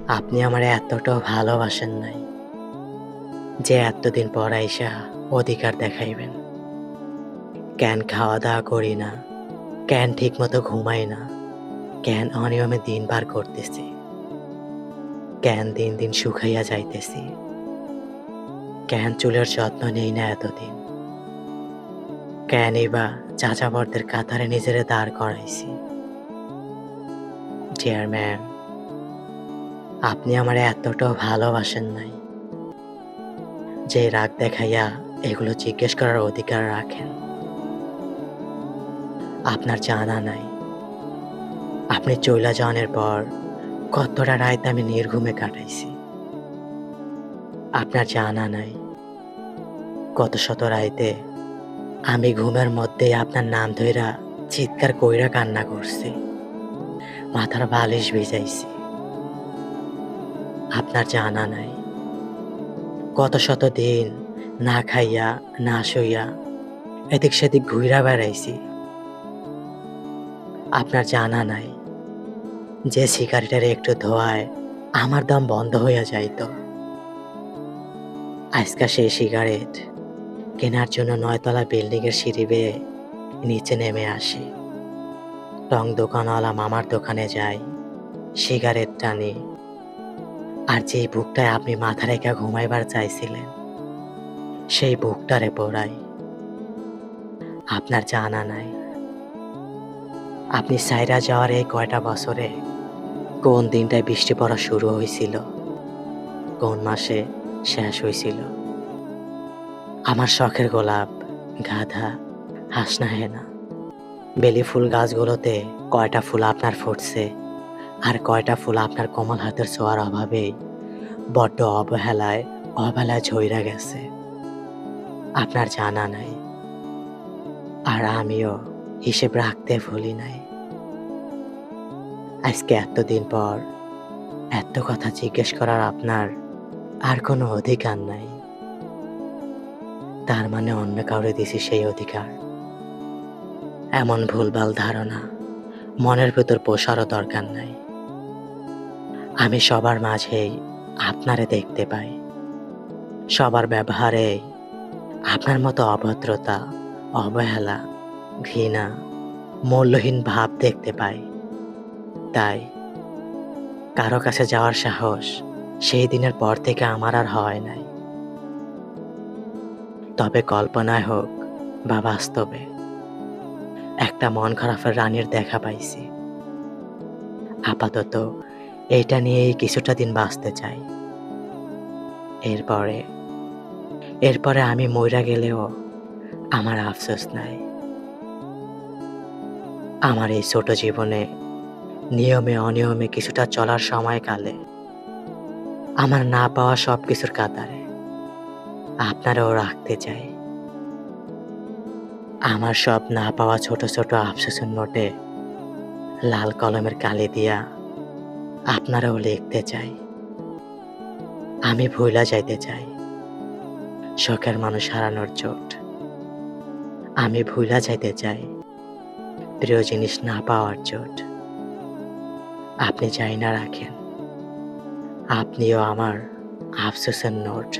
আপনি আমারে এতটাও ভালোবাসেন নাই যে এতদিন পর আইসা অধিকার দেখাইবেন। কেন খাওয়া দাওয়া করি না, কেন ঠিক মতো ঘুমাই না, কেন অনিয়মে দিন পার করতেছি, কেন দিন দিন শুকাইয়া যাইতেছি, কেন চুলের যত্ন নেই না এতদিন, কেনই বা যাযাবরদের কাতারে নিজেরে দাঁড় করাইছি। ডিয়ার ম্যাম, আপনি আমারে এতটাও ভালোবাসেন নাই যে রাগ দেখাইয়া এগুলো জিজ্ঞেস করার অধিকার রাখেন। আপনার জানা নাই আপনি চইলা যাওয়ার পর কতটা রাত আমি নির্ঘুমে কাটাইছি। আপনার জানা নাই কত শত রাইতে আমি ঘুমের মধ্যে আপনার নাম ধইরা চিৎকার কইরা কান্না করছি, মাথার বালিশ ভিজাইছি। আপনার জানা নাই কত শত দিন না খাইয়া না শুইয়া এদিক সেদিক ঘুইরা বেড়াইছি। আপনার জানা নাই যে সিগারেটের একটু ধোঁয়ায় আমার দম বন্ধ হইয়া যাইত। আজকা সেই সিগারেট কেনার জন্য 9 তলা বিল্ডিংয়ের সিঁড়ি বেয়ে নিচে নেমে আসি। টং দোকানওয়ালা মামার দোকানে যাই, সিগারেট টানি, আর যেই বুকটায় আপনি মাথা রেখা ঘুমাইবার চাইছিলেন সেই বুকটারে পোড়াই। আপনার জানা নাই আপনি সাইরা যাওয়ার এই কয়টা বছরে কোন দিনটায় বৃষ্টি পড়া শুরু হয়েছিল, কোন মাসে শেষ হয়েছিল। আমার শখের গোলাপ, গাধা, হাসনা হেনা, বেলি ফুল গাছগুলোতে কয়টা ফুল আপনার ফুটছে আর কয়টা ফুল আপনার কোমল হাতের ছোঁয়ার অভাবেই বড্ড অবহেলায় অবহেলায় ঝইরা গেছে। আপনার জানা নাই, আর আমিও হিসেব রাখতে ভুলি নাই। আজকে এতদিন পর এত কথা জিজ্ঞেস করার আপনার আর কোনো অধিকার নাই। তার মানে অন্য কাউরে দিছি সেই অধিকার। এমন ভুলভাল ধারণা মনের ভেতর পোষারও দরকার নাই। আমি সবার মাঝেই আপনারে দেখতে পাই, সবার ব্যবহারে আপনার মতো অভদ্রতা, অবহেলা, ঘৃণা, মূল্যহীন ভাব দেখতে পাই। তাই কারো কাছে যাওয়ার সাহস সেই দিনের পর থেকে আমার আর হয় নাই। তবে কল্পনায় হোক বা বাস্তবে একটা মন খারাপের রানীর দেখা পাইছি। আপাতত এইটা নিয়েই কিছুটা দিন বাঁচতে চাই। এরপরে এরপরে আমি মইরা গেলেও আমার আফসোস নাই। আমার এই ছোট জীবনে নিয়মে অনিয়মে কিছুটা চলার সময়কালে আমার না পাওয়া সবকিছুর কাতারে আপনারাও রাখতে চাই। আমার সব না পাওয়া ছোট ছোট আফসোসের নোটে লাল কলমের কালি দিয়া আপনারাও লিখতে চাই। আমি ভুলা যাইতে চাই শখের মানুষ হারানোর চোট। আমি ভুলা যাইতে চাই প্রিয় জিনিস না পাওয়ার চোট। আপনি চাই না রাখেন, আপনিও আমার আফসোসের নোট।